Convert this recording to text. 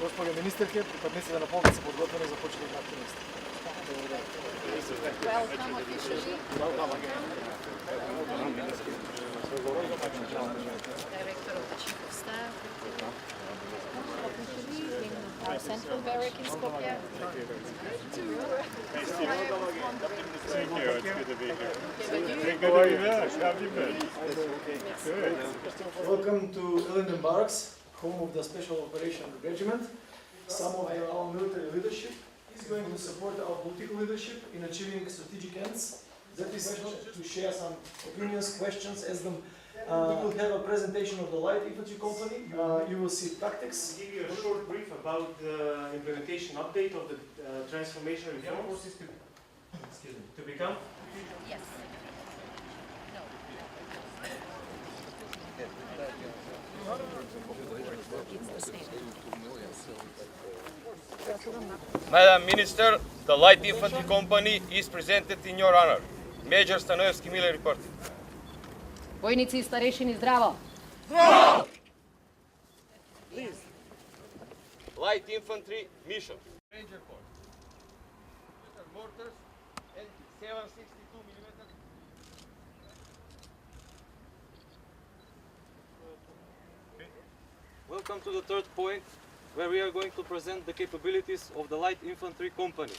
Gospodine ministarke, pripadnice na polnici podgotove za početak aktivnosti. Welcome officially. Director of the Chief of Staff. Officially in our central barrack in Skopje. Thank you, it's good to be here. Bienvenue. How are you back? How have you been? Good. Welcome to Ellenden Barracks, home of the Special Operation Regiment. Some of our military leadership is going to support our political leadership in achieving strategic ends. That is to share some opinions, questions, as them. We will have a presentation of the light infantry company. You will see tactics. Give you a short brief about the implementation update of the transformation reforms to become. Yes. No. It's the same. Madam Minister, the Light Infantry Company is presented in your honor. Major Stanojevski Mile reporting. Vojnici i starešini zdravo! Light Infantry mission. Ranger Force. Mortars and 762 mm. Welcome to the third point, where we are going to present the capabilities of the Light Infantry Company.